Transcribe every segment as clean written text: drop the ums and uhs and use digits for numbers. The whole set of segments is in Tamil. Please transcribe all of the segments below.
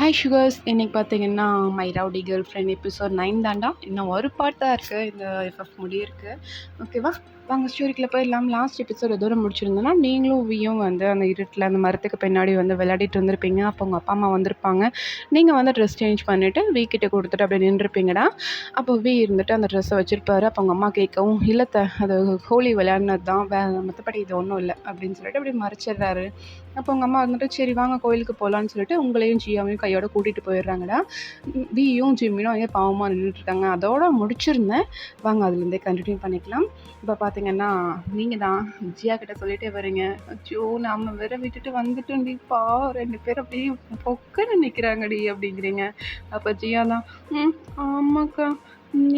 ஹாய் சுகர்ஸ், இன்னைக்கு பார்த்தீங்கன்னா my rowdy girl friend episode 9 தாண்டா. இன்னும் ஒரு பார்ட் தான் இருக்குது, இந்த எஃப்எஃப் முடியிருக்கு. ஓகேவா, வாங்க ஸ்டோரிக்குள்ளே போயிடலாம். லாஸ்ட் எபிசோட் எதோட முடிச்சிருந்தோன்னா, நீங்களும் வியும் வந்து அந்த இருட்டில் அந்த மரத்துக்கு பின்னாடி வந்து விளையாடிட்டு இருந்திருப்பீங்க. அப்போ உங்கள் அப்பா அம்மா வந்திருப்பாங்க. நீங்கள் வந்து ட்ரெஸ் சேஞ்ச் பண்ணிவிட்டு வி கிட்ட கொடுத்துட்டு அப்படியே நின்றுருப்பீங்கடா. அப்போ வி இருந்துட்டு அந்த ட்ரெஸ்ஸை வச்சுருப்பாரு. அப்போ உங்கள் அம்மா கேட்கவும், இல்லைத்த அது ஹோலி விளையாடினது தான், மற்றபடி இது ஒன்றும் இல்லை அப்படின்னு சொல்லிட்டு அப்படியே மறைச்சிடுறாரு. அப்போ உங்கள் அம்மா வந்துட்டு சரி வாங்க கோயிலுக்கு போகலான்னு சொல்லிட்டு உங்களையும் ஜியாவையும் கையோட கூட்டிகிட்டு போயிடுறாங்கடா. வியும் ஜிம்மியும் அங்கே பாவமாக நின்றுட்டுருக்காங்க. அதோட முடிச்சிருந்தேன். வாங்க அதுலேருந்தே கண்டினியூ பண்ணிக்கலாம். இப்போ பார்த்தீங்கன்னா நீங்கள் தான் ஜியா கிட்ட சொல்லிட்டே வரீங்க, அச்சோ நம்ம வேற விட்டுட்டு வந்துட்டோம்டிப்பா, 2 பேர் அப்படியே பொக்குன்னு நிற்கிறாங்கடி அப்படிங்கிறீங்க. அப்போ ஜியா தான், ஆமாக்கா,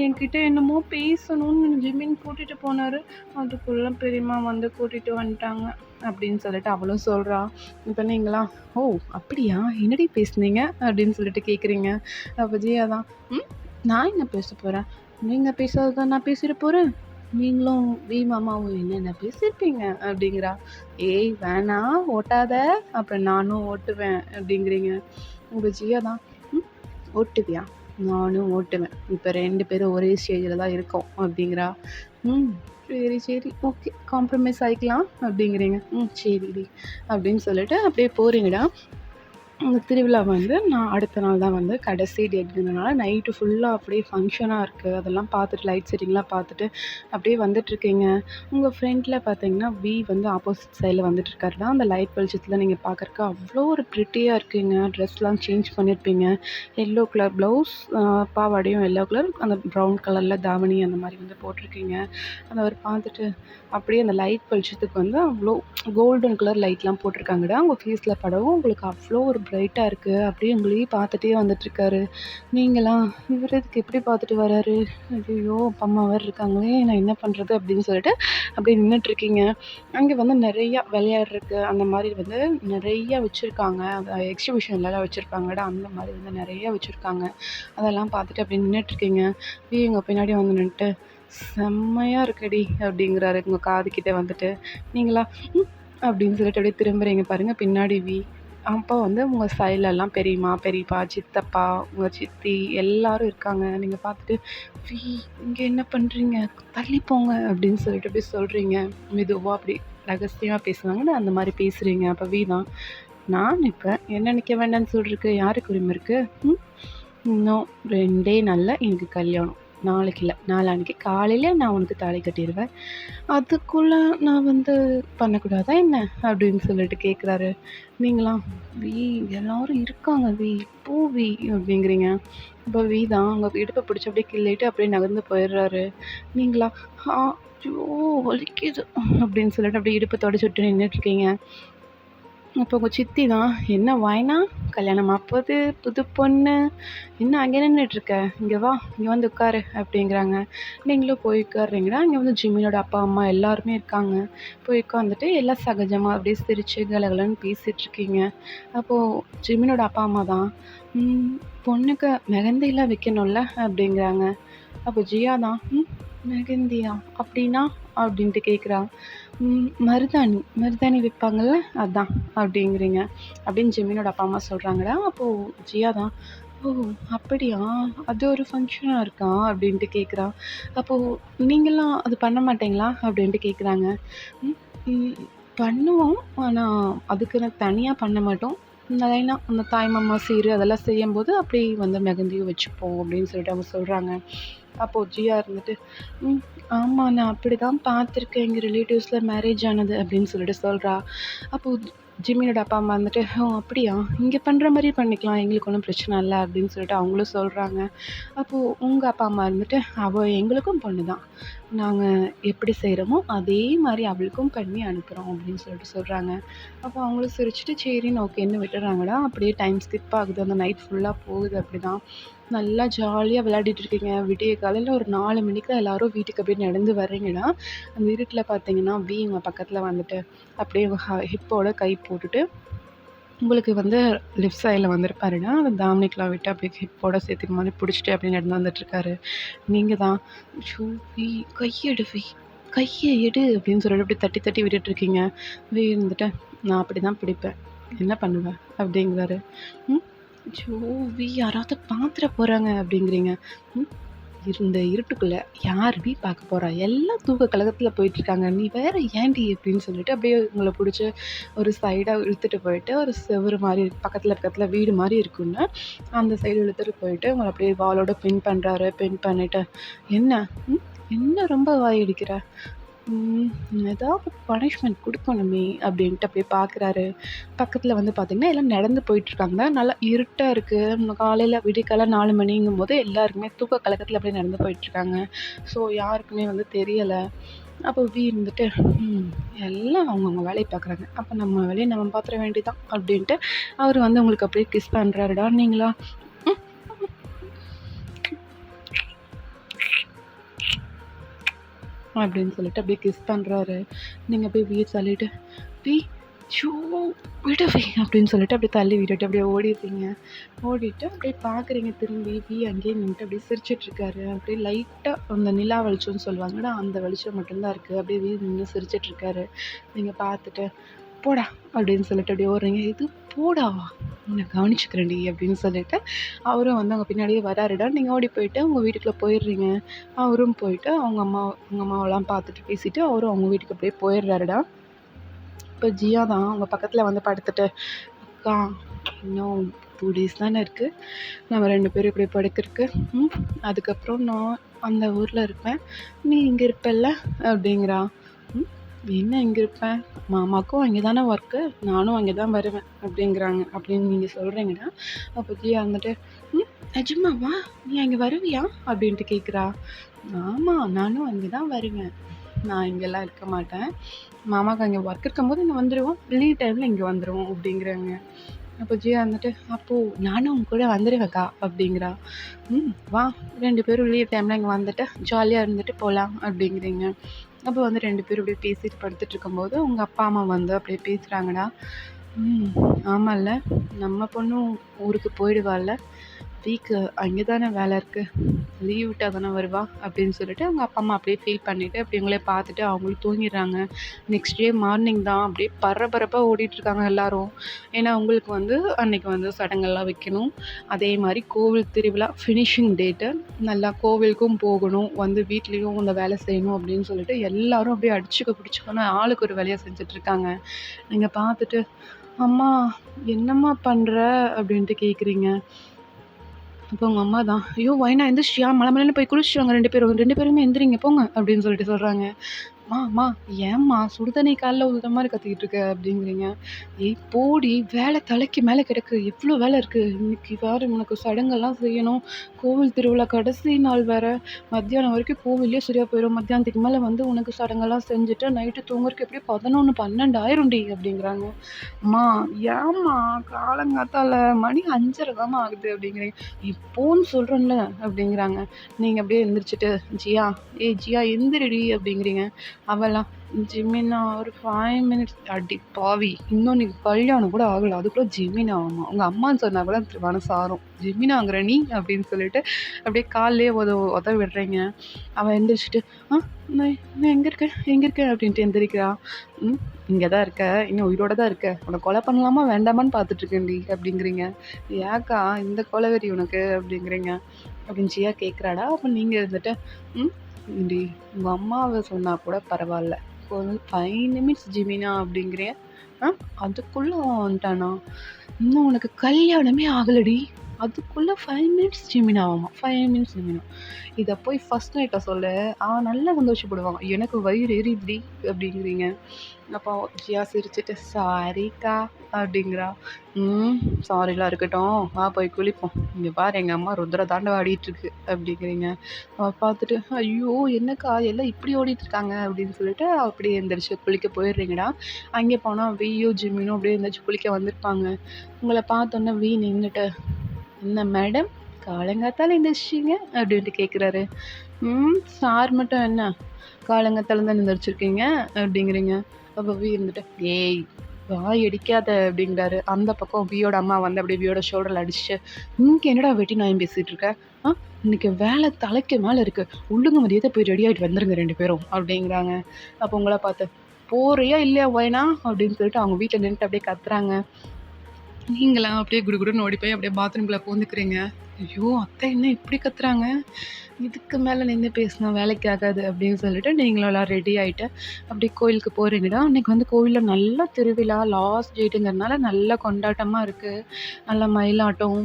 என்கிட்ட என்னமோ பேசணும்னு ஜிம்மின்னு கூட்டிகிட்டு போனார், அதுக்குள்ளே பெரியம்மா வந்து கூட்டிகிட்டு வந்துட்டாங்க அப்படின்னு சொல்லிட்டு அவளும் சொல்கிறா. இப்போ நீங்களா, ஓ அப்படியா, என்னடி பேசுனீங்க அப்படின்னு சொல்லிட்டு கேட்குறீங்க. அப்போ ஜியா தான், நான் என்ன பேச போகிறேன், நீங்கள் பேசாத தான் நான் பேசிட்டு போகிறேன், நீங்களும் வி மாமாவும் என்னென்ன பேசியிருப்பீங்க அப்படிங்கிறா. ஏய் வேணாம் ஓட்டாத, அப்புறம் நானும் ஓட்டுவேன் அப்படிங்கிறீங்க. உங்கள் ஜியா தான், ஓட்டுவியா, நானும் ஓட்டுவேன், இப்போ 2 பேரும் ஒரே ஸ்டேஜில் தான் இருக்கோம் அப்படிங்கிறா. சரி சரி ஓகே, காம்ப்ரமைஸ் ஆகிக்கலாம் அப்படிங்கிறீங்க. சரிடி அப்படின்னு சொல்லிட்டு அப்படியே போகிறீங்கடா. அந்த திருவிழா வந்து நான் அடுத்த நாள் தான் வந்து கடைசி டேட்ங்கிறதுனால நைட்டு ஃபுல்லாக அப்படியே ஃபங்க்ஷனாக இருக்குது. அதெல்லாம் பார்த்துட்டு லைட் செட்டிங்லாம் பார்த்துட்டு அப்படியே வந்துட்டுருக்கீங்க. உங்கள் ஃப்ரெண்டில் பார்த்தீங்கன்னா வி வந்து ஆப்போசிட் சைடில் வந்துட்டுருக்காருடா. அந்த லைட் வெளிச்சத்தில் நீங்கள் பார்க்குறக்கு அவ்வளோ ஒரு ப்ரிட்டியாக இருக்கீங்க. ட்ரெஸ்லாம் சேஞ்ச் பண்ணியிருப்பீங்க. எல்லோ கலர் ப்ளவுஸ், பாவாடையும் எல்லோ கலர், அந்த ப்ரௌன் கலரில் தாவணி அந்த மாதிரி வந்து போட்டிருக்கீங்க. அதை அவர் பார்த்துட்டு அப்படியே அந்த லைட் வெளிச்சத்துக்கு வந்து அவ்வளோ கோல்டன் கலர் லைட்லாம் போட்டிருக்காங்கடா. உங்கள் ஃபேஸில் படவும் உங்களுக்கு அவ்வளோ ஒரு பிரைட்டாக இருக்குது. அப்படியே உங்களையே பார்த்துட்டே வந்துட்டுருக்காரு. நீங்களாம் இவர் எதுக்கு எப்படி பார்த்துட்டு வராரு, ஐயோ அப்பா அம்மா வேறு இருக்காங்களே, நான் என்ன பண்ணுறது அப்படின்னு சொல்லிட்டு அப்படியே நின்றுட்டுருக்கீங்க. அங்கே வந்து நிறையா விளையாடுறதுக்கு அந்த மாதிரி வந்து நிறையா வச்சுருக்காங்க. எக்ஸிபிஷன்லலாம் வச்சுருப்பாங்கடா, அந்த மாதிரி வந்து நிறையா வச்சுருக்காங்க. அதெல்லாம் பார்த்துட்டு அப்படியே நின்றுட்டுருக்கீங்க. இவங்க பின்னாடி வந்து நின்றுட்டு, செம்மையாக இருக்குடி அப்படிங்கிறாரு உங்கள் காதுகிட்ட வந்துட்டு. நீங்களா அப்படின்னு சொல்லிட்டு அப்படியே திரும்புகிறீங்க பாருங்கள் பின்னாடி வி. அப்போ வந்து உங்கள் சைட்லலாம் பெரியம்மா, பெரியப்பா, சித்தப்பா, உங்கள் சித்தி எல்லோரும் இருக்காங்க. நீங்கள் பார்த்துட்டு, வி இங்கே என்ன பண்ணுறீங்க, தள்ளி போங்க அப்படின்னு சொல்லிட்டு அப்படியே சொல்கிறீங்க. மெதுவாக அப்படி ரகசியமாக பேசுவாங்கன்னு அந்த மாதிரி பேசுகிறீங்க. அப்போ வி தான், நான் நிற்பேன், என்ன நிற்க வேண்டாம்னு சொல்லிருக்கு, யாருக்கு உரிமை இருக்குது, இன்னும் 2 நாளில் எனக்கு கல்யாணம், நாளைக்கு இல்லை நாளான்னைக்கு காலையில் நான் உனக்கு தாலி கட்டிடுவேன், அதுக்குள்ளே நான் வந்து பண்ணக்கூடாதா என்ன அப்படின்னு சொல்லிட்டு கேட்குறாரு. நீங்களாம், வி எல்லோரும் இருக்காங்க வி, போ வி அப்படிங்கிறீங்க. இப்போ வி தான் உங்கள் இடுப்பை பிடிச்சி அப்படியே கிள்ளிட்டு அப்படியே நகர்ந்து போயிடுறாரு. நீங்களா, ஐயோ வலிக்குது அப்படின்னு சொல்லிட்டு அப்படியே இடுப்பை தொடச்சி விட்டு நின்றுட்டுருக்கீங்க. அப்போ உங்கள் சித்தி தான், என்ன வாய்னா கல்யாணம் அப்போது புது பொண்ணு, என்ன அங்கே நின்றுட்டுருக்க, இங்கே வா இங்கே வந்து உட்காரு அப்படிங்கிறாங்க. நீங்களும் போய் உட்காடுறீங்களா. இங்கே வந்து ஜிம்மினோட அப்பா அம்மா எல்லாருமே இருக்காங்க. போய் உட்காந்துட்டு எல்லாம் சகஜமாக அப்படியே சிரித்து கலகலன்னு பேசிகிட்ருக்கீங்க. அப்போது ஜிம்மினோட அப்பா அம்மா தான், பொண்ணுக்கு மெஹந்திலாம் வைக்கணும்ல அப்படிங்கிறாங்க. அப்போ ஜியா தான், மெஹந்தியா அப்படின்னா அப்படின்ட்டு கேட்குறா. மருதாணி வைப்பாங்கள்ல அதான் அப்படிங்கிறீங்க அப்படின்னு ஜிம்மினோட அப்பா அம்மா சொல்கிறாங்கடா. அப்போது ஜியா தான், ஓ அப்படியா, அது ஒரு ஃபங்க்ஷனாக இருக்கா அப்படின்ட்டு கேட்குறா. அப்போது நீங்களாம் அது பண்ண மாட்டீங்களா அப்படின்ட்டு கேட்குறாங்க. பண்ணுவோம், ஆனால் அதுக்குன்னு தனியாக பண்ண மாட்டோம், லைனாக அந்த தாய் மாமா சீர் அதெல்லாம் செய்யும்போது அப்படி வந்து மெஹந்தியும் வச்சுப்போம் அப்படின்னு சொல்லிட்டு அவங்க சொல்கிறாங்க. அப்போது ஜியா இருந்துட்டு, ஆமாம் நான் அப்படி தான் பார்த்துருக்கேன் எங்கள் ரிலேட்டிவ்ஸில் மேரேஜ் ஆனது அப்படின்னு சொல்லிட்டு சொல்கிறா. அப்போது ஜிம்மியோட அப்பா அம்மா வந்துட்டு, ஓ அப்படியா, இங்கே பண்ணுற மாதிரி பண்ணிக்கலாம், எங்களுக்கு ஒன்றும் பிரச்சனை இல்லை அப்படின்னு சொல்லிட்டு அவங்களும் சொல்கிறாங்க. அப்போது உங்கள் அப்பா அம்மா இருந்துட்டு, அவள் எங்களுக்கும் பொண்ணு தான், நாங்கள் எப்படி செய்கிறோமோ அதே மாதிரி அவளுக்கும் பண்ணி அனுப்புகிறோம் அப்படின்னு சொல்லிட்டு சொல்கிறாங்க. அப்போ அவங்களும் சிரிச்சுட்டு சரின்னு ஓகேன்னு விட்டுறாங்கடா. அப்படியே டைம் ஸ்கிப் ஆகுது, அந்த நைட் ஃபுல்லாக போகுது. அப்படி தான் நல்லா ஜாலியாக விளையாடிட்டுருக்கீங்க. விடிய காலையில் ஒரு 4 மணிக்கு தான் எல்லோரும் வீட்டுக்கு அப்படியே நடந்து வர்றீங்கன்னா, அந்த இருட்டில் பார்த்தீங்கன்னா வி உங்கள் பக்கத்தில் வந்துட்டு அப்படியே ஹிப்போட கை போட்டுட்டு உங்களுக்கு வந்து லெஃப்ட் சைடில் வந்திருப்பாருன்னா, அந்த தாவணிக்கெலாம் விட்டு அப்படியே ஹிப்போட சேர்த்து மாதிரி பிடிச்சிட்டு அப்படியே நடந்து வந்துட்டுருக்காரு. நீங்கள் தான், ஷூ வி கையெடு வி, கையை எடு அப்படின்னு சொல்லிட்டு அப்படி தட்டி தட்டி விட்டுட்ருக்கீங்க. வி இருந்துட்டு, நான் அப்படி தான் பிடிப்பேன், என்ன பண்ணுவேன் அப்படிங்கிறாரு. ஐயோ! யாராவது பாத்துற போறாங்க அப்படிங்கிறீங்க. ம். இந்த இருட்டுக்குள்ள யார் பார்க்க போறா? எல்லாம் தூக்க கலக்கத்துல போயிட்டுருக்காங்க. நீ வேற ஏன்டி அப்படின்னு சொல்லிட்டு அப்படியே உங்கள புடிச்சு ஒரு சைடா இழுத்துட்டு போயிட்டு, ஒரு செவுரு மாரி பக்கத்துல வீடு மாரி இருக்குங்க. அந்த சைடு இழுத்துட்டு போயிட்டு உங்கள அப்படியே வாலோட பின் பண்றாரு. பின் பண்ணிட்டு, "என்ன? ம். என்ன ரொம்ப வாய் அடிக்கிற? ம். ஏதாவது பனிஷ்மென்ட் குடுக்கணுமே!" அப்படின்ட்டு அப்படியே பார்க்குறாரு. பக்கத்துல வந்து பார்த்தீங்கன்னா, எல்லாம் நடந்து போயிட்டுருக்காங்க. நல்லா இருட்டா இருக்கு. காலையில விடியற்காலை 4 மணிங்கும்போது எல்லாருக்குமே தூக்க கலக்கத்துல அப்படியே நடந்து போயிட்டுருக்காங்க. ஸோ யாருக்குமே வந்து தெரியல. அப்போ இருந்துட்டு, ம் எல்லாம் அவங்கவங்க வேலைய பார்க்குறாங்க. அப்ப நம்ம வேலைய நம்ம பார்த்துற வேண்டியதான் அப்படின்ட்டு, அவரு வந்து உங்களுக்கு அப்படியே கிஸ் பண்றாருடா. நீங்களா, ம் அப்படின்னு சொல்லிட்டு அப்படியே கிஸ் பண்றாரு. நீங்க அப்படியே தள்ளிட்டு, "வி ச்சோ! விடுவி" அப்படின்னு சொல்லிட்டு அப்படியே தள்ளி விட்டுட்டு அப்படியே ஓடிடுறீங்க. ஓடிட்டு அப்படியே பார்க்குறீங்க திரும்பி. அங்கேயே நின்னுட்டு அப்படியே சிரிச்சுட்ருக்காரு. அப்படியே லைட்டா அந்த நிலா வெளிச்சம்னு சொல்லுவாங்கல்ல, அந்த வெளிச்சம் மட்டும் தான் இருக்கு. அப்படியே நின்னு சிரிச்சுட்ருக்காரு. நீங்க பார்த்துட்டு, "போடா" அப்படின்னு சொல்லிட்டு அப்படியே ஓடுறீங்க. "இது போடா! உன்னை கவனிச்சுக்கிறேன்டி" அப்படின்னு சொல்லிட்டு, அவரும் வந்து அவங்க பின்னாடியே வராருடா. நீங்க ஓடி போயிட்டு உங்க வீட்டுக்குள்ள போயிடுறீங்க. அவரும் போயிட்டு அவங்க அம்மாவெல்லாம் பார்த்துட்டு பேசிட்டு, அவரும் அவங்க வீட்டுக்கு அப்படியே போயிடுறாருடா. இப்ப ஜியா தான் உங்க பக்கத்துல வந்து படுத்துட்டு, "அக்கா, இன்னும் 2 டேஸ் தானே இருக்கு. நம்ம 2 பேரும் இப்படி படுக்கறக்கு. ம். அதுக்கப்புறம் நான் அந்த ஊர்ல இருப்பேன். நீ இங்க இருப்பல்ல?" அப்படிங்கிறா. ம். "என்ன இங்க இருப்பேன்? மாமாக்கும் அங்கே தானே ஒர்க்கு. நானும் அங்கே தான் வருவேன்." அப்படிங்கிறாங்க. அப்படின்னு நீங்க சொல்றீங்கன்னா, அப்ப ஜியா வந்துட்டு, "ம். நிஜமாவா? நீ அங்க வருவியா?" அப்படின்ட்டு கேட்குறா. "ஆமா, நானும் அங்கே தான் வருவேன். நான் இங்கெல்லாம் இருக்க மாட்டேன். மாமாக்கு அங்கே ஒர்க் இருக்கும்போது இங்க வந்துருவோம். லீவ் டைம்ல இங்க வந்துருவோம்" அப்படிங்கிறாங்க. அப்போ ஜியா வந்துட்டு, "அப்போ நானும் உங்க கூட வந்துருவேன்க்கா" அப்படிங்கிறா. "ம். வா, 2 பேரும் லீவ் டைம்ல இங்க வந்துட்டு ஜாலியா இருந்துட்டு போலாம்" அப்படிங்கிறீங்க. அப்போ வந்து 2 பேரும் அப்படியே பேசிட்டு படுத்துட்டு இருக்கும்போது, உங்க அப்பா, அம்மா வந்து அப்படியே பேசுறாங்கடா. "ம். ஆமால்ல, நம்ம பொண்ணும் ஊருக்கு போயிடுவாள்ல. வீக்கு அங்கே தானே வேலை இருக்கு. லீவ் விட்டா தானே வருவா" அப்படின்னு சொல்லிட்டு அவங்க அப்பா, அம்மா அப்படியே ஃபீல் பண்ணிட்டு அப்படியே உங்களே பார்த்துட்டு அவங்களும் தூங்கிடுறாங்க. நெக்ஸ்ட் டே மார்னிங் தான் அப்படியே பரபரப்பா ஓடிட்டுருக்காங்க எல்லாரும். ஏன்னா உங்களுக்கு வந்து அன்னைக்கு வந்து சடங்கெல்லாம் வைக்கணும். அதே மாரி கோவில் திருவிழா ஃபினிஷிங் டேட்டு. நல்லா கோவிலுக்கும் போகணும். வந்து வீட்லயும் இந்த வேலை செய்யணும் அப்படின்னு சொல்லிட்டு எல்லாரும் அப்படியே அடிச்சுக்க பிடிச்சுக்கன்னு ஆளுக்கு ஒரு வேலையா செஞ்சுட்ருக்காங்க. நீங்க பார்த்துட்டு, "அம்மா, என்னம்மா பண்ற?" அப்படின்ட்டு கேட்குறீங்க. அப்போ உங்க அம்மா தான், "ஐயோ! வைனா எந்திரிச்சிட்டியா? மளமளன்னு போய் குளிச்சுட்டு வாங்க 2 பேரும். 2 பேருமே எந்திரிங்க போங்க" அப்படின்னு சொல்லிட்டு சொல்றாங்க. அம்மா ஏம்மா சுடு தண்ணி கால்ல ஊத்துற மாரி கத்திக்கிட்டு இருக்க?" அப்படிங்கிறீங்க. "ஏய் போடி, வேலை தலைக்கு மேல கிடக்கு. எவ்ளோ வேலை இருக்கு. இன்னைக்கு வேற உனக்கு சடங்கெல்லாம் செய்யணும். கோவில் திருவிழா கடைசி நாள் வேற. மத்தியானம் வரைக்கும் கோவில்லயே சரியா போயிரும். மத்தியானத்துக்கு மேல வந்து உனக்கு சடங்கெல்லாம் செஞ்சுட்டு நைட்டு தூங்குறதுக்கு எப்படியும் 11, 12 ஆயிரும்டி" அப்படிங்கிறாங்க. "அம்மா ஏம்மா காலங்காத்தால மணி 5:30 தாம்மா ஆகுது" அப்படிங்கிறீங்க. "இப்போன்னு சொல்றேன்ல" அப்படிங்கிறாங்க. நீங்க அப்படியே எந்திரிச்சுட்டு, "ஜியா, ஏய் ஜியா எந்திரிடி" அப்படிங்கிறீங்க. அவலாம், "ஜிமினா ஒரு 5 மினிட்ஸ்" அடி பாவி! இன்னும் நீ கல்யாணம் கூட ஆகல. அதுக்குள்ள ஜிமினாவாமா? உங்க அம்மான்னு சொன்னா கூட மனசு ஆறும். "ஜிமினாங்கிற நீ" அப்படின்னு சொல்லிட்டு அப்படியே கால்லயே உத விடுறீங்க. அவ எந்திரிச்சுட்டு, "ஆ நான் நான் எங்க இருக்கேன்? எங்க இருக்கேன்?" அப்படின்ட்டு எந்திரிக்கிறா. "ம். இங்க தான் இருக்க. இன்னும் உயிரோட தான் இருக்க. உன்ன கொலை பண்ணலாமா வேண்டாமான்னு பார்த்துட்டு இருக்கேன்டி" அப்படிங்கிறீங்க. "ஏன்க்கா இந்த கொலவெறி உனக்கு?" அப்படிங்கிறீங்க. அப்படின்னு ஜியா கேட்குறாடா. அப்ப நீங்க இருந்துட்டு, "ம். ஏன்டி உங்க அம்மாவ சொன்னா கூட பரவால்ல. இப்போ வந்து 5 நிமிட்ஸ் ஜிமினா அப்படிங்கிறியா? ஆ அதுக்குள்ள அவன் வந்துட்டானா? இன்னும் உனக்கு கல்யாணமே ஆகலடி. அதுக்குள்ள 5 மினிட்ஸ் ஜிமினாவாமா. 5 மினிட்ஸ் ஜிமினா. இத போய் ஃபர்ஸ்ட் நைட்ல சொல்லு. அவன் நல்லா சந்தோஷப்படுவான். எனக்கு வயிறு எரியுதுடி அப்படிங்கிறீங்க. அப்போ ஜியா சிரிச்சுட்டு, "சாரிக்கா" அப்படிங்கிறா. "ம். சாரிலாம் இருக்கட்டும். வா போய் குளிப்போம். இங்க பாரு எங்க அம்மா ருத்ர தாண்டவம் ஆடிட்டுருக்கு" அப்படிங்கிறீங்க. அவ பார்த்துட்டு, "ஐயோ! என்னக்கா எல்லாம் இப்படி ஓடிட்டுருக்காங்க" அப்படின்னு சொல்லிட்டு அப்படியே எந்திரிச்சு குளிக்க போயிடுறீங்கடா. அங்கே போனா வியும், ஜிமினும் அப்படியே எந்திரிச்சு குளிக்க வந்திருப்பாங்க. உங்கள பார்த்தோன்னே நின்னுட்டு, "என்ன மேடம், காலங்காத்தால எந்திரிச்சிட்டீங்க?" அப்படின்ட்டு கேட்குறாரு. "ம். சார் மட்டும் என்ன காலங்காத்தால தான் எந்திரிச்சிருக்கீங்க" அப்படிங்கிறீங்க. அப்ப இருந்துட்டு, "ஏய் வாய் அடிக்காத" அப்படிங்கிறாரு. அந்த பக்கம் வியோட அம்மா வந்து அப்படியே வியோட ஷோல்டர்ல அடிச்சுட்டு, "இங்க என்னடா வெட்டி நாயம் பேசிட்டு இருக்க? ஆ இன்னைக்கு வேலை தலைக்கு மேல இருக்கு. ஒழுங்கு மரியாதையா போய் ரெடி ஆயிட்டு வந்துருங்க 2 பேரும்" அப்படிங்கிறாங்க. அப்ப உங்கள பார்த்து, "போறியா இல்லையா ஒயனா?" அப்படின்னு சொல்லிட்டு அவங்க வீட்ல நின்னுட்டு அப்படியே கத்துறாங்க. நீங்களாம் அப்படியே குடுகுடுன்னு ஓடி போய் அப்படியே பாத்ரூம்குள்ள பூந்துக்கிறீங்க. ஐயோ! அத்தை என்ன இப்படி கத்துறாங்க? இதுக்கு மேல நின்னு பேசினா வேலைக்கு ஆகாது அப்படின்னு சொல்லிட்டு நீங்களும் எல்லாம் ரெடி ஆயிட்டு அப்படியே கோயிலுக்கு போறீங்கடா. அன்னைக்கு வந்து கோயில்ல நல்ல திருவிழா லாஸ்ட் டேட்டுங்கிறனால நல்ல கொண்டாட்டமா இருக்கு. நல்லா மயிலாட்டம்,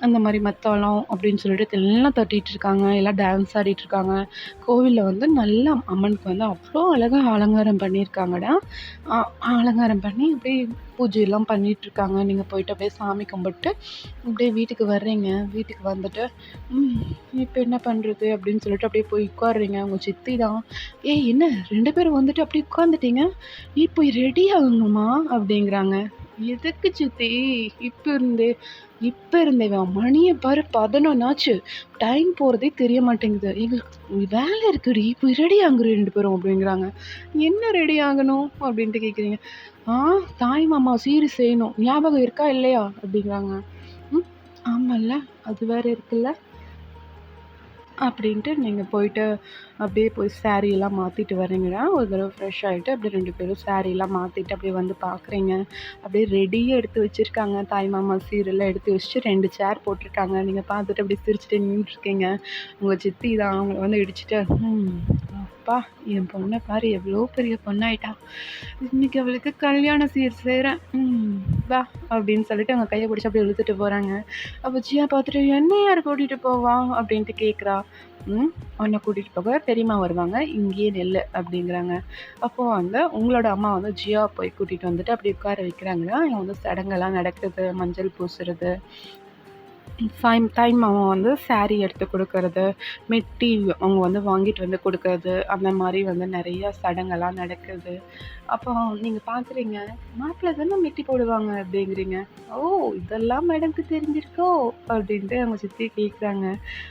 அந்த மாரி மத்தளம் அப்படின்னு சொல்லிட்டு எல்லாம் தட்டிட்டு இருக்காங்க. எல்லாம் டான்ஸ் ஆடிட்டு இருக்காங்க. கோவில்ல வந்து நல்லா அம்மனுக்கு வந்து அவ்ளோ அழகா அலங்காரம் பண்ணியிருக்காங்கடா. அ அலங்காரம் பண்ணி அப்படியே பூஜையெல்லாம் பண்ணிட்டுருக்காங்க. நீங்க போயிட்டு அப்படியே சாமி கும்பிட்டு அப்படியே வீட்டுக்கு வர்றீங்க. வீட்டுக்கு வந்துட்டு, ம் இப்ப என்ன பண்றது? அப்படின்னு சொல்லிட்டு அப்படியே போய் உட்கார்றீங்க. உங்க சித்தி தான், "ஏய் என்ன 2 பேரும் வந்துட்டு அப்படியே உட்காந்துட்டீங்க? இப்போ ரெடி ஆகணுமா?" அப்படிங்கிறாங்க. "எதுக்கு சித்தி? இப்ப இருந்தே இப்ப இருந்தேவா? மணிய பாரு 11 ஆச்சு. டைம் போறதே தெரிய மாட்டேங்குது. எங்களுக்கு வேலை இருக்குடி. போய் ரெடி ஆகுங்க 2 பேரும்" அப்படிங்கிறாங்க. "என்ன ரெடி ஆகணும்?" அப்படின்ட்டு கேட்குறீங்க. "ஆ தாய் மாமா சீர் செய்யணும். ஞாபகம் இருக்கா இல்லையா?" அப்படிங்கிறாங்க. ம். ஆமால்ல. அது வேற இருக்குல்ல. அப்படின்ட்டு நீங்க போயிட்டு அப்படியே போய் சாரீலாம் மாத்திட்டு வரீங்கடா. ஒரு தடவ ஃப்ரெஷ் ஆயிட்டு அப்படியே 2 பேரும் சாரீலாம் மாத்திட்டு அப்படியே வந்து பார்க்குறீங்க. அப்படியே ரெடியா எடுத்து வச்சிருக்காங்க. தாய் மாமா சீரெல்லாம் எடுத்து வச்சுட்டு 2 சேர் போட்டிருக்காங்க. நீங்க பார்த்துட்டு அப்படியே சிரிச்சுட்டே நின்னுட்டுருக்கீங்க. உங்க சித்தி தான் அவங்கள வந்து இடிச்சுட்டு, அப்பா! என் பொண்ண பாரு எவ்வளோ பெரிய பொண்ணாயிட்டா. இன்னைக்கு அவளுக்கு கல்யாண சீர் செய்றேன். வா" அப்படின்னு சொல்லிட்டு அவங்க கைய பிடிச்சு அப்படியே இழுத்துட்டு போறாங்க. அப்ப ஜியா பார்த்துட்டு, "என்ன யார் கூட்டிட்டு போவா?" அப்படின்ட்டு கேட்குறா. "உன்ன கூட்டிட்டு போக பெரியம்மா வருவாங்க. இங்கேயே நில்லு" அப்படிங்கிறாங்க. அப்போ வந்து உங்களோட அம்மா வந்து ஜியாவ போய் கூட்டிட்டு வந்துட்டு அப்படியே உட்கார வைக்கிறாங்க. அங்க வந்து சடங்கெல்லாம் நடக்குது. மஞ்சள் பூசுறது, தாய் மாமா வந்து சாரி எடுத்து குடுக்கறது, மெட்டி அவங்க வந்து வாங்கிட்டு வந்து குடுக்கறது, அந்த மாரி வந்து நெறைய சடங்கெல்லாம் நடக்குது. அப்போ நீங்க பார்க்குறீங்க, "மாப்பிள தானே மெட்டி போடுவாங்க" அப்படிங்கிறீங்க. "ஓ! இதெல்லாம் மேடம்க்கு தெரிஞ்சிருக்கோ?" அப்படின்ட்டு அவங்க சித்தி கேட்குறாங்க.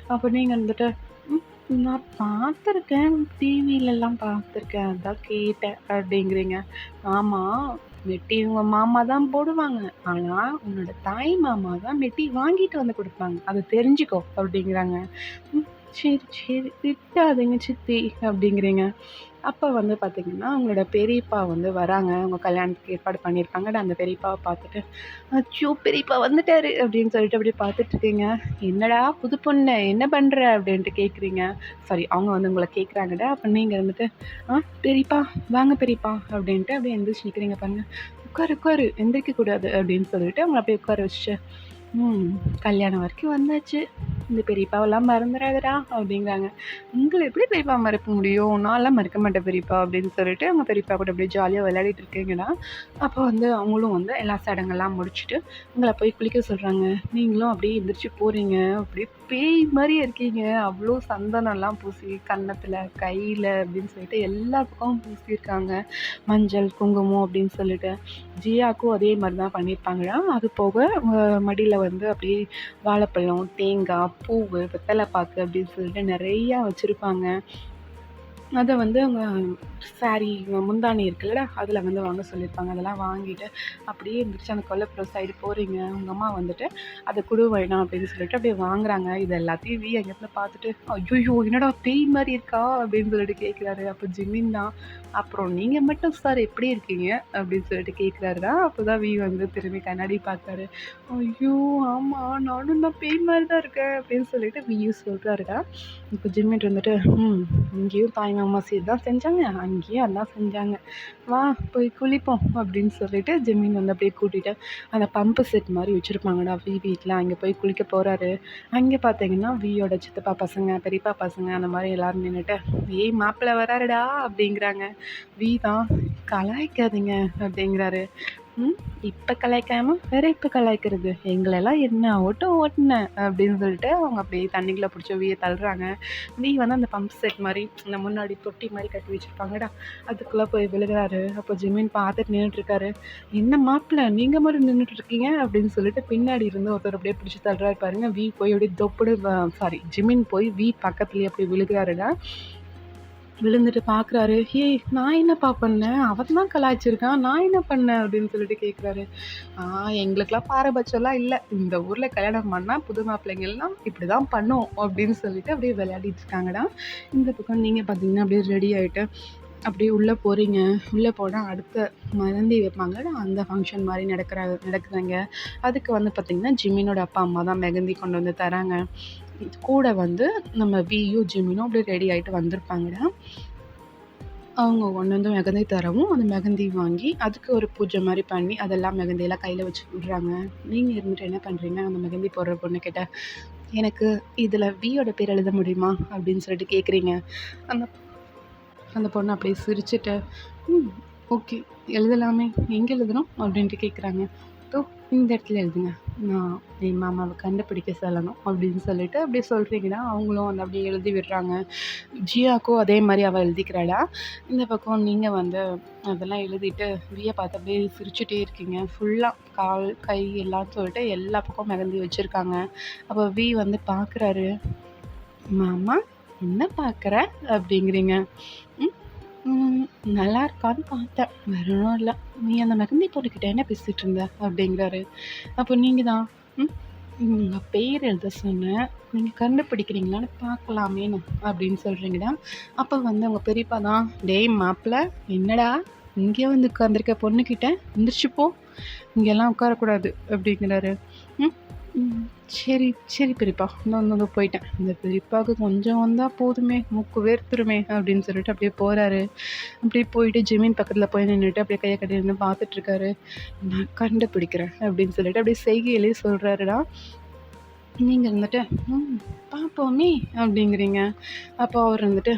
அப்போ நீங்க வந்துட்டு, "ம் நான் பார்த்துருக்கேன். டிவிலலாம் பார்த்துருக்கேன். அதான் கேட்டேன்" அப்படிங்கிறீங்க. "ஆமா, மெட்டி உங்க மாமா தான் போடுவாங்க. ஆனா, உன்னோட தாய் மாமா தான் மெட்டி வாங்கிட்டு வந்து குடுப்பாங்க. அத தெரிஞ்சுக்கோ" அப்படிங்கிறாங்க. ம். "சரி, சரி. திட்டாதீங்க சித்தி" அப்படிங்கிறீங்க. அப்ப வந்து பார்த்தீங்கன்னா, உங்களோட பெரியப்பா வந்து வராங்க. உங்க கல்யாணத்துக்கு ஏற்பாடு பண்ணியிருப்பாங்கல்ல, அந்த பெரியப்பாவ பார்த்துட்டு, "அச்சோ! பெரியப்பா வந்துட்டாரு" அப்படின்னு சொல்லிட்டு அப்படியே பார்த்துட்டுருக்கீங்க. "என்னடா புது பொண்ணு என்ன பண்ற?" அப்படின்ட்டு கேட்குறீங்க. சாரி, அவங்க வந்து உங்கள கேட்குறாங்கடா. அப்ப நீங்க இருந்துட்டு, பெரியப்பா வாங்க பெரியப்பா" அப்படின்ட்டு அப்படியே எந்திரிச்சு நிக்கிறீங்க பாருங்க. "உட்காரு, உட்காரு. எந்திரிக்க கூடாது" அப்படின்னு சொல்லிட்டு அவங்கள அப்படியே உட்கார வச்சுட்டு, ம். "கல்யாணம் வரைக்கும் வந்தாச்சு. இந்த பெரியப்பாவெல்லாம் மறந்துறாதடா" அப்படிங்கிறாங்க. "உங்கள எப்படி பெரியப்பா மறக்க முடியும்? நான்லாம் மறக்க மாட்டேன் பெரியப்பா" அப்படின்னு சொல்லிட்டு அவங்க பெரியப்பா கூட அப்படியே ஜாலியா விளையாடிட்டு இருக்கீங்கன்னா, அப்போ வந்து அவங்களும் வந்து எல்லா சடங்கெல்லாம் முடிச்சுட்டு உங்கள போய் குளிக்க சொல்றாங்க. நீங்களும் அப்படியே எந்திரிச்சு போறீங்க. அப்படியே பேய் மாரியே இருக்கீங்க. அவ்ளோ சந்தனம்லாம் பூசி கன்னத்துல, கையில அப்படின்னு சொல்லிட்டு எல்லா பக்கமும் பூசியிருக்காங்க. மஞ்சள், குங்குமம் அப்படின்னு சொல்லிட்டு. ஜியாக்கும் அதே மாரி தான் பண்ணியிருப்பாங்களாம். அது போக மடியில வந்து அப்படியே வாழைப்பழம், தேங்காய், பூவு, வெத்தல பாக்கு அப்படின்னு சொல்லிட்டு நெறையா வச்சிருப்பாங்க. அத வந்து அவங்க சாரி முந்தானி இருக்குல்லடா, அதில வந்து வாங்க சொல்லியிருப்பாங்க. அதெல்லாம் வாங்கிட்டு அப்படியே எந்திரிச்சு அந்த கொல்லைப்புறம் சைடு போறீங்க. உங்க அம்மா வந்துட்டு, "அத குடு வைனா" அப்படின்னு சொல்லிட்டு அப்படியே வாங்குறாங்க. இது எல்லாத்தையும் அங்கேருந்து பார்த்துட்டு, "ஐய்யய்யோ! என்னடா பேய் மாரி இருக்கா?" அப்படின்னு சொல்லிட்டு கேட்குறாரு. அப்போ ஜிமின் தான், "அப்புறம் நீங்க மட்டும் சார் எப்படி இருக்கீங்க?" அப்படின்னு சொல்லிட்டு கேட்குறாருடா. அப்போதான் வந்து திரும்பி கண்ணாடி பார்க்குறாரு. "ஐயோ! ஆமா, நானும் தான் பேய் மாரி தான் இருக்கேன்" அப்படின்னு சொல்லிட்டு சொல்றாருடா. இப்போ ஜிம்மிட் வந்துட்டு, இங்கேயும் தாய் மாமா சீர் தான் செஞ்சாங்க. அங்கேயும் அதான் செஞ்சாங்க. வா போய் குளிப்போம்" அப்படின்னு சொல்லிட்டு ஜிம்மின் வந்து அப்படியே கூட்டிட்டு அந்த பம்பு செட் மாரி வச்சிருப்பாங்கடா வீட்ல. அங்கே போய் குளிக்க போறாரு. அங்கே பார்த்தீங்கன்னா, வியோட சித்தப்பா பசங்க, பெரியப்பா பசங்க அந்த மாரி எல்லாரும் நின்னுட்டு, "ஏய் மாப்பிள வராருடா" அப்படிங்கிறாங்க. தான், "கலாய்க்காதீங்க" அப்படிங்கிறாரு. ம். இப்ப கலாய்க்காம வேற எப்ப கலாய்க்கிறது? எங்களெல்லாம் என்ன ஓட்டம் ஓட்டுன அப்படின்னு சொல்லிட்டு அவங்க அப்படியே தண்ணிக்குள்ள புடிச்சு தள்ளுறாங்க. வந்து அந்த பம்ப் செட் மாரி இந்த முன்னாடி தொட்டி மாரி கட்டி வச்சிருப்பாங்கடா, அதுக்குள்ள போய் விழுகுறாரு. அப்போ ஜிமின் பார்த்துட்டு நின்னுட்டுருக்காரு. "என்ன மாப்பிள நீங்க மட்டும் நின்னுட்டு இருக்கீங்க?" அப்படின்னு சொல்லிட்டு பின்னாடி இருந்து ஒருத்தர் அப்படியே பிடிச்சு தள்ளுறாரு பாருங்க. போய் அப்படியே தொப்புன்னு சாரி ஜிமின் போய் பக்கத்துலயே அப்படியே விழுகுறாருடா. விழுந்துட்டு பார்க்குறாரு. "ஏய் நான் என்னப்பா பண்ணேன்? அவன் தான் கலாய்ச்சிருக்கான். நான் என்ன பண்ணேன்?" அப்படின்னு சொல்லிட்டு கேட்குறாரு. எங்களுக்கெல்லாம் பாரபட்சம்லாம் இல்ல. இந்த ஊர்ல கல்யாணம் பண்ணா புது மாப்பிள்ளைங்கலாம் இப்படிதான் பண்ணும்" அப்படின்னு சொல்லிட்டு அப்படியே விளையாடிட்டு இருக்காங்கடா. இந்த பக்கம் நீங்க பார்த்தீங்கன்னா, அப்படியே ரெடி ஆயிட்டு, அப்படியே உள்ளே போகிறீங்க. உள்ளே போனால் அடுத்த மெஹந்தி வைப்பாங்கல்ல, அந்த ஃபங்க்ஷன் மாதிரி நடக்குதுங்க. அதுக்கு வந்து பார்த்திங்கன்னா ஜிமினோட அப்பா அம்மா தான் மெஹந்தி கொண்டு வந்து தராங்க. கூட வந்து நம்ம வியும் ஜிமினும் அப்படியே ரெடி ஆகிட்டு வந்திருப்பாங்கடா. அவங்க கொண்டு வந்து மெஹந்தி தரவும் அந்த மெஹந்தி வாங்கி அதுக்கு ஒரு பூஜை மாதிரி பண்ணி அதெல்லாம் மெஹந்தியெல்லாம் கையில் வச்சு விடுறாங்க. நீங்கள் இருந்துட்டு என்ன பண்ணுறீங்க? அந்த மெஹந்தி போடுற பொண்ணுக்கிட்ட, எனக்கு இதில் வியோட பேர் எழுத முடியுமா அப்படின்னு சொல்லிட்டு கேட்குறீங்க. அந்த அந்த பொண்ணு அப்படியே சிரிச்சுட்டு, ஓகே எழுதலாமே, எங்கே எழுதணும் அப்படின்ட்டு கேட்குறாங்க. இந்த இடத்துல எழுதுங்க, நான் என் மாமாவை கண்டுபிடிக்க சொல்லணும் அப்படின்னு சொல்லிட்டு அப்படியே சொல்கிறீங்கன்னா அவங்களும் வந்து அப்படியே எழுதி விடுறாங்க. ஜியாக்கும் அதே மாதிரி அவள் எழுதிக்கிறாளா. இந்த பக்கம் நீங்கள் வந்து அதெல்லாம் எழுதிட்டு வியை பார்த்து அப்படியே சிரிச்சுட்டே இருக்கீங்க. ஃபுல்லாக கால் கை எல்லாம் சொல்லிட்டு எல்லா பக்கம் மெஹந்தி வச்சுருக்காங்க. அப்போ வி வந்து பார்க்குறாரு. மாமா என்ன பார்க்குற அப்படிங்கிறீங்க. நல்லா இருக்கான்னு பார்த்தேன், வேற ஒன்றும் இல்லை. நீ அந்த மெஹந்தி பொண்ணுக்கிட்ட என்ன பேசிகிட்டு இருந்த அப்படிங்கிறாரு. அப்போ நீங்கள் தான் உங்கள் பேர் எழுத சொன்னேன், நீங்கள் கண்டுபிடிக்கிறீங்களான்னு பார்க்கலாமேன்னு அப்படின்னு சொல்கிறீங்கடா. அப்போ வந்து உங்கள் பெரியப்பா தான், டேய் மாப்பிள்ள, என்னடா இங்கே வந்து உட்காந்துருக்க பொண்ணுக்கிட்ட, எந்திரிச்சு போ, இங்கெல்லாம் உட்காரக்கூடாது அப்படிங்கிறாரு. சரி சரி பெரியப்பா, இன்னொன்று போயிட்டேன். இந்த பெரியப்பாவுக்கு கொஞ்சம் வந்தால் போதுமே, மூக்கு வேர்த்துருமே அப்படின்னு சொல்லிட்டு அப்படியே போகிறாரு. அப்படியே போயிட்டு ஜிமின் பக்கத்தில் போய் நின்றுட்டு அப்படியே கையை கட்டி நின்று பார்த்துட்ருக்காரு. நான் கண்டுபிடிக்கிறேன் அப்படின்னு சொல்லிட்டு அப்படியே செய்கையிலே சொல்கிறாருடா. நீங்கள் இருந்துட்டு பார்ப்போமே அப்படிங்கிறீங்க. அப்போ அவர் வந்துட்டு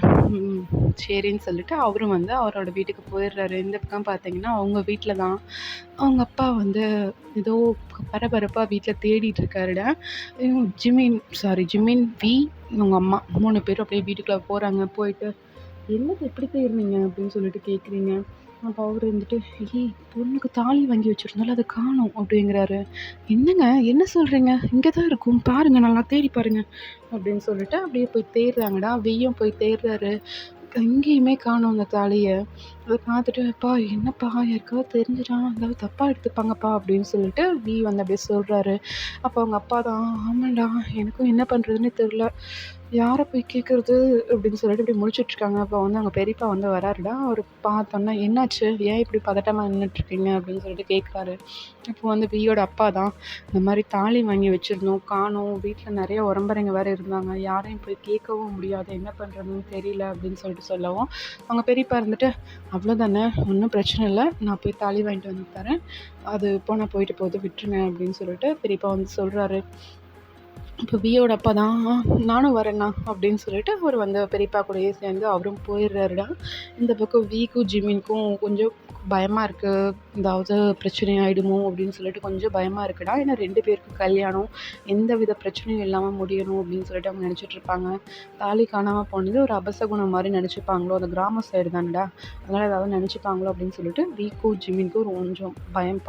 சரின்னு சொல்லிட்டு அவரும் வந்து அவரோட வீட்டுக்கு போயிடுறாரு. இந்த பக்கம் பார்த்தீங்கன்னா அவங்க வீட்டில் தான் அவங்க அப்பா வந்து ஏதோ பரபரப்பாக வீட்டில் தேடிட்டு இருக்காருடா. ஜிமின் வி அவங்க அம்மா 3 பேரும் அப்படியே வீட்டுக்குள்ளே போகிறாங்க. போயிட்டு என்னது எப்படி போயிருந்தீங்க அப்படின்னு சொல்லிட்டு கேட்குறீங்க. அப்போ அவர் வந்துட்டு, பொண்ணுக்கு தாலி வாங்கி வச்சுருந்தாலும் அதை காணோம் அப்படிங்கிறாரு. என்னங்க என்ன சொல்கிறீங்க? இங்கே தான் இருக்கும், பாருங்கள், நல்லா தேடி பாருங்கள் அப்படின்னு சொல்லிட்டு அப்படியே போய் தேடுறாங்கடா. வெய்யும் போய் தேடுறாரு. எங்கேயுமே காணோம் அந்த தாலியை. அதை பார்த்துட்டு, அப்பா என்னப்பா யாருக்காவது தெரிஞ்சிடா, ஏதாவது தப்பாக எடுத்துப்பாங்கப்பா அப்படின்னு சொல்லிட்டு வி வந்து அப்படியே சொல்கிறாரு. அப்போ அவங்க அப்பா தான், ஆமாண்டா எனக்கும் என்ன பண்ணுறதுன்னு தெரில, யாரை போய் கேட்குறது அப்படின்னு சொல்லிட்டு இப்படி முழிச்சிட்ருக்காங்க. அப்போ வந்து அவங்க பெரியப்பா வந்து வராருடா. அவர் பார்த்தோன்னா, என்னாச்சு, ஏன் இப்படி பதட்டமாக நின்றுட்டுருக்கீங்க அப்படின்னு சொல்லிட்டு கேட்குறாரு. இப்போ வந்து வியோட அப்பா தான், இந்த மாதிரி தாலி வாங்கி வச்சுருந்தோம், காணோம், வீட்டில் நிறைய உறம்பறைங்க வேறு இருந்தாங்க, யாரையும் போய் கேட்கவும் முடியாது, என்ன பண்ணுறதுன்னு தெரியல அப்படின்னு சொல்லிட்டு சொல்லவும், அவங்க பெரியப்பா இருந்துட்டு, அவ்வளோதானே, ஒன்றும் பிரச்சனை இல்லை, நான் போய் தாலி வாங்கிட்டு வந்து தரேன், அது போனால் போயிட்டு போகுது, விட்டுருங்க அப்படின்னு சொல்லிட்டு பெரியப்பா வந்து சொல்கிறாரு. இப்போ வியோட அப்பா தான், நானும் வரேண்ணா அப்படின்னு சொல்லிட்டு அவர் வந்து பெரியப்பா கூடயே சேர்ந்து அவரும் போயிடுறாருடா. இந்த பக்கம் விக்கும் ஜிமினுக்கும் கொஞ்சம் பயமாக இருக்குது, ஏதாவது பிரச்சனை ஆகிடுமோ அப்படின்னு சொல்லிட்டு கொஞ்சம் பயமாக இருக்குடா. ஏன்னா 2 பேருக்கும் கல்யாணம் எந்த வித பிரச்சனையும் இல்லாமல் முடியணும் அப்படின்னு சொல்லிட்டு அவங்க நினச்சிட்ருப்பாங்க. தாலி காணாமல் போனது ஒரு அபசகுணம் மாதிரி நினச்சிப்பாங்களோ, அந்த கிராம சைடு தானடா, அதனால் ஏதாவது நினச்சிப்பாங்களோ அப்படின்னு சொல்லிட்டு விக்கும் ஜிமினுக்கும் கொஞ்சம்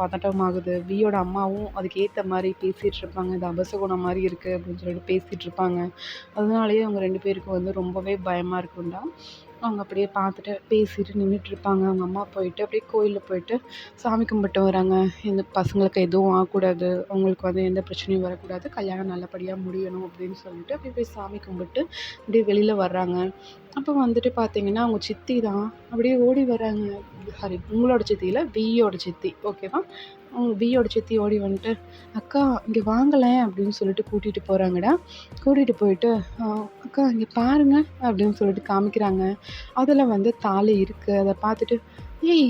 பதட்டமாகுது. வியோட அம்மாவும் அதுக்கு ஏற்ற மாதிரி பேசிகிட்டு இருப்பாங்க, இது அபசகுணம் மாதிரி இருக்குது அப்படின்னு சொல்லிட்டு பேசிகிட்டு இருப்பாங்க. அதனாலேயே அவங்க 2 பேருக்கும் வந்து ரொம்பவே பயமாக இருக்கும்டா. அவங்க அப்படியே பார்த்துட்டு பேசிட்டு நின்றுட்டுருப்பாங்க. அவங்க அம்மா போயிட்டு அப்படியே கோயிலில் போயிட்டு சாமி கும்பிட்டு வராங்க. இந்த பசங்களுக்கு எதுவும் ஆகக்கூடாது, அவங்களுக்கு வந்து எந்த பிரச்சனையும் வரக்கூடாது, கல்யாணம் நல்லபடியாக முடியணும் அப்படின்னு சொல்லிட்டு அப்படியே போய் சாமி கும்பிட்டு அப்படியே வெளியில் வர்றாங்க. அப்போ வந்துட்டு பார்த்தீங்கன்னா அவங்க சித்தி தான் அப்படியே ஓடி வராங்க. உங்களோட சித்தி இல்லை, வியோட சித்தி, ஓகேவா? அவங்க வியோட சித்தி ஓடி வந்துட்டு, அக்கா இங்கே வாங்கலேன் அப்படின்னு சொல்லிட்டு கூட்டிகிட்டு போகிறாங்கடா. கூட்டிகிட்டு போயிட்டு, அக்கா இங்கே பாருங்க அப்படின்னு சொல்லிட்டு காமிக்கிறாங்க. அதில் வந்து தாலி இருக்குது. அதை பார்த்துட்டு, ஏய்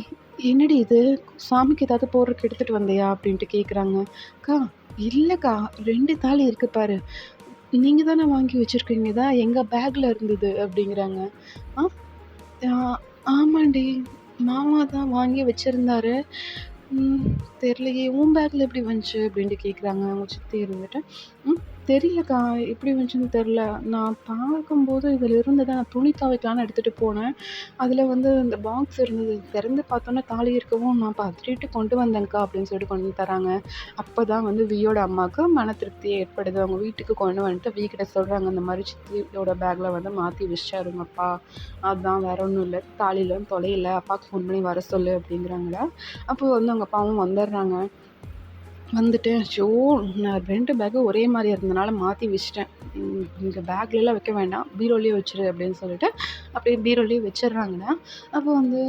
என்னடி இது, சாமிக்கு ஏதாவது போடுறதுக்கு எடுத்துகிட்டு வந்தியா அப்படின்ட்டு கேட்குறாங்க. அக்கா இல்லைக்கா, 2 தாலி இருக்குது பாரு, நீங்கள் தானே வாங்கி வச்சுருக்கீங்க, தான் எங்கள் பேக்கில் இருந்தது அப்படிங்கிறாங்க. ஆமாண்டி, மாமா தான் வாங்கி வச்சுருந்தாரு, தெரியலையே, உன் பேக்கில் எப்படி வந்துச்சு அப்படின்ட்டு கேட்குறாங்க. அவங்க சித்தி இருந்துட்டு, தெரியலக்கா எப்படி வந்துச்சுன்னு தெரில, நான் பார்க்கும்போது இதில் இருந்ததை நான் துணி துவைக்கலான்னு எடுத்துகிட்டு போனேன், அதில் வந்து இந்த பாக்ஸ் இருந்தது, திறந்து பார்த்தோன்னா தாலி இருக்கவும் நான் பதறிட்டு கொண்டு வந்தேங்க்கா அப்படின்னு சொல்லிட்டு கொண்டு வந்து தராங்க. அப்போ தான் வந்து வியோட அம்மாவுக்கு மன திருப்தி ஏற்படுது. அவங்க வீட்டுக்கு கொண்டு வந்துட்டு வீக்கிட்ட சொல்கிறாங்க, இந்த மாதிரி சித்தியோட பேக்கில் வந்து மாற்றி வச்சாருங்க அப்பா, அதுதான் வேற ஒன்றும் இல்லை, தாலிலாம் தொலையில, அப்பாவுக்கு ஃபோன் பண்ணி வர சொல்லு அப்படிங்கிறாங்களா. அப்போ வந்து அவங்க அப்பாவும் வந்துடுறாங்க. வந்துட்டு அச்சோ! நான் 2 பேக்கும் ஒரே மாரி இருந்தனால மாத்தி வச்சுட்டேன். இங்க பேக்லலாம் வைக்க வேண்டாம். பீரோலயே வச்சுரு அப்படின்னு சொல்லிட்டு, அப்படியே பீரோலயே வச்சுர்றாங்க. அப்போ வந்து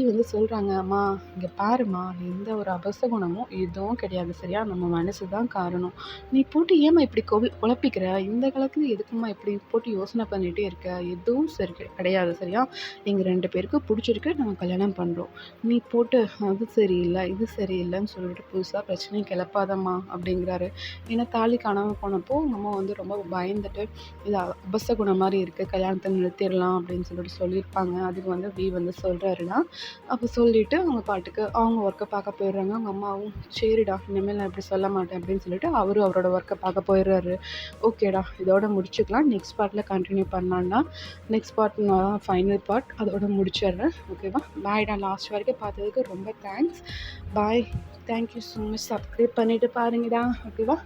வந்து சொல்றாங்க, "அம்மா இங்க பாரும்மா, எந்த ஒரு அபசகுனமும் எதுவும் கிடையாது சரியா? நம்ம மனசு தான் காரணம். நீ போட்டு ஏம்மா இப்படி குழப்பிக்கிற? இந்த காலத்துல எதுக்கும்மா இப்படி போட்டு யோசனை பண்ணிட்டே இருக்க? எதுவும் சரி கிடையாது சரியா? எங்க 2 பேருக்கும் புடிச்சிருக்கு. நாங்க கல்யாணம் பண்றோம். நீ போட்டு அது சரியில்ல, இது சரியில்லன்னு சொல்லிட்டு புதுசா பிரச்சனைய கிளப்பாதம்மா" அப்படிங்கிறாரு. ஏன்னா தாலி காணாம போனப்போ அவங்க அம்மா வந்து ரொம்ப பயந்துட்டு, "இது அபசகுணம் மாரி இருக்கு. கல்யாணத்த நிறுத்திடலாம்" அப்படின்னு சொல்லிட்டு சொல்லியிருப்பாங்க. அதுக்கு வந்து வந்து சொல்றாருன்னா, அப்போ சொல்லிட்டு அவங்க பாட்டுக்கு அவங்க ஒர்க்க பார்க்க போயிடுறாங்க. அவங்க அம்மாவும், "சரிடா, இனிமேல் நான் இப்படி சொல்ல மாட்டேன்" அப்படின்னு சொல்லிட்டு அவரும் அவரோட ஒர்க்க பார்க்க போயிடுறாரு. ஓகேடா, இதோட முடிச்சுக்கலாம். நெக்ஸ்ட் பார்ட்ல கன்டின்யூ பண்ணலாம்டா. நெக்ஸ்ட் பார்ட் நான் ஃபைனல் பார்ட் அதோட முடிச்சிடுறேன். ஓகேவா? பாய்டா. லாஸ்ட் வரைக்கும் பார்த்ததுக்கு ரொம்ப thanks. Bye. Thank you so much. Subscribe பண்ணிட்டு பாருங்கடா. ஓகேவா?